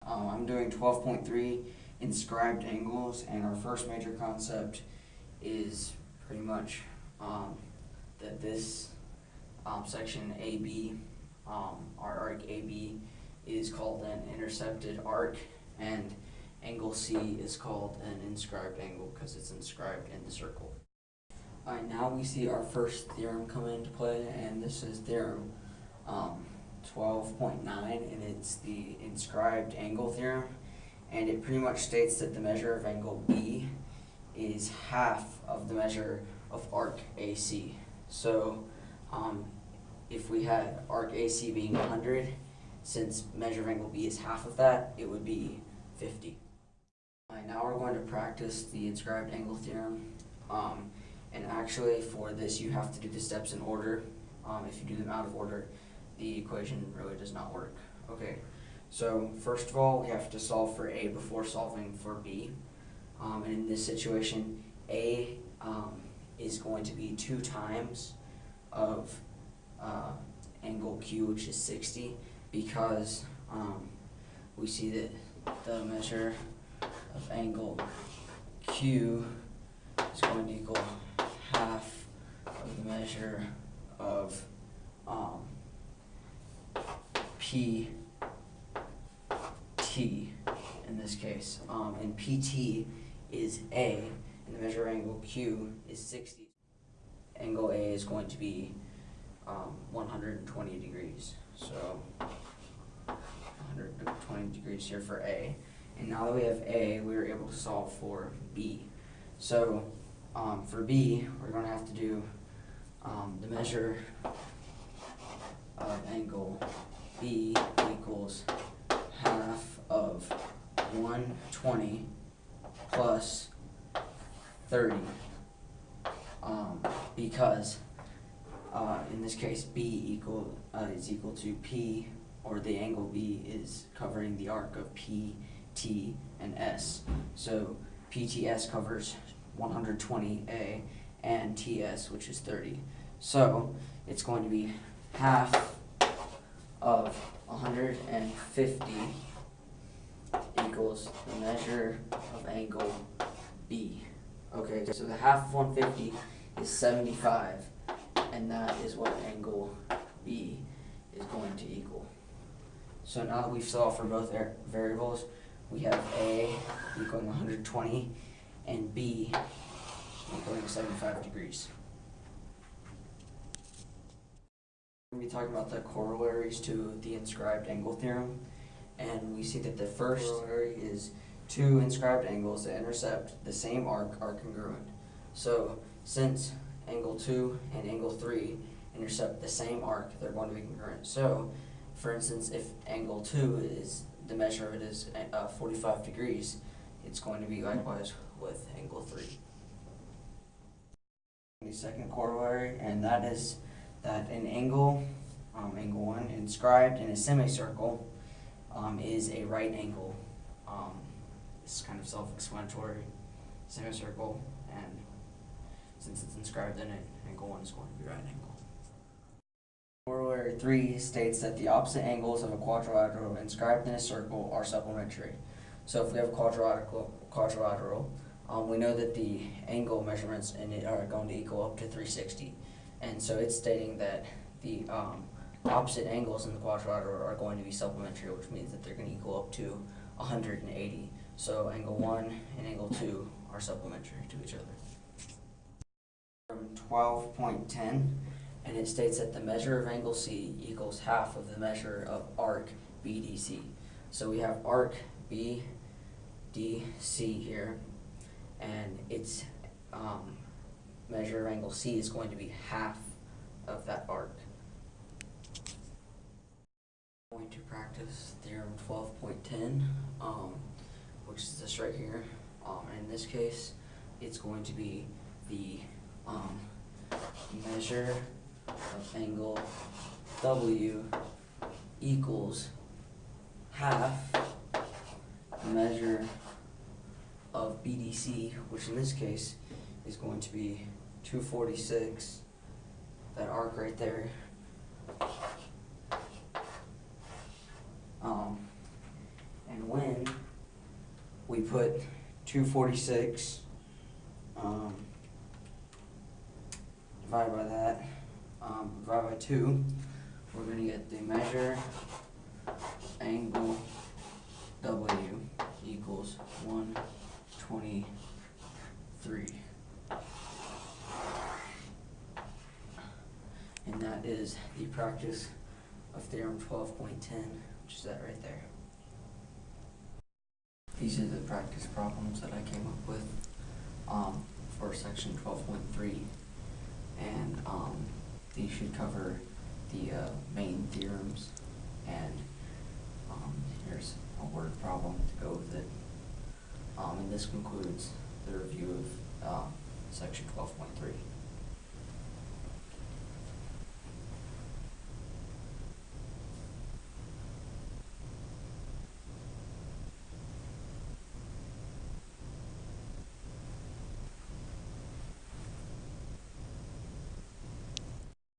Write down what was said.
I'm doing 12.3 inscribed angles, and our first major concept is pretty much that this section AB, our arc AB, is called an intercepted arc, and angle C is called an inscribed angle because it's inscribed in the circle. Alright, now we see our first theorem come into play, and this is theorem 12.9, and it's the inscribed angle theorem, and it pretty much states that the measure of angle B is half of the measure of arc AC. So if we had arc AC being 100, since measure of angle B is half of that, it would be 50. Alright, now we're going to practice the inscribed angle theorem. And actually for this you have to do the steps in order. If you do them out of order, the equation really does not work. Okay, so first of all we have to solve for A before solving for B. And in this situation, A is going to be 2 times of angle Q, which is 60, because we see that the measure of angle Q is going to equal half of the measure of PT in this case, and PT is A, and the measure of angle Q is 60. Angle A is going to be 120 degrees, so 120 degrees here for A. And now that we have A, we were able to solve for B. So for B, we're going to have to do the measure of angle B equals half of 120 plus 30, because in this case B is equal to P, or the angle B is covering the arc of P, T, and S. So PTS covers 120A and TS, which is 30. So it's going to be half of 150 equals the measure of angle B. Okay, so the half of 150 is 75, and that is what angle B is going to equal. So now that we've solved for both variables, we have A equaling 120 and B equaling 75 degrees. We're going to be talking about the corollaries to the inscribed angle theorem, and we see that the first corollary is 2 inscribed angles that intercept the same arc are congruent. So since angle 2 and angle 3 intercept the same arc, they're going to be congruent. So for instance, if angle 2 is, the measure of it is 45 degrees, it's going to be likewise with angle 3. The second corollary, and that is that an angle, angle 1, inscribed in a semicircle is a right angle. This is kind of self-explanatory. Semicircle, and since it's inscribed in it, angle 1 is going to be right angle. Corollary 3 states that the opposite angles of a quadrilateral inscribed in a circle are supplementary. So if we have a quadrilateral, we know that the angle measurements in it are going to equal up to 360. And so it's stating that the opposite angles in the quadrilateral are going to be supplementary, which means that they're going to equal up to 180. So angle 1 and angle 2 are supplementary to each other. From 12.10, and it states that the measure of angle C equals half of the measure of arc BDC. So we have arc BDC here, and its measure of angle C is going to be half of that arc. I'm going to practice theorem 12.10, which is this right here. And in this case, it's going to be the measure of angle W equals half the measure of BDC, which in this case is going to be 246, that arc right there. And when put 246 divide by that, divide by 2, we're going to get the measure angle W equals 123. And that is the practice of theorem 12.10, which is that right there. These are the practice problems that I came up with for section 12.3, and these should cover the main theorems, and here's a word problem to go with it. And this concludes the review of section 12.3.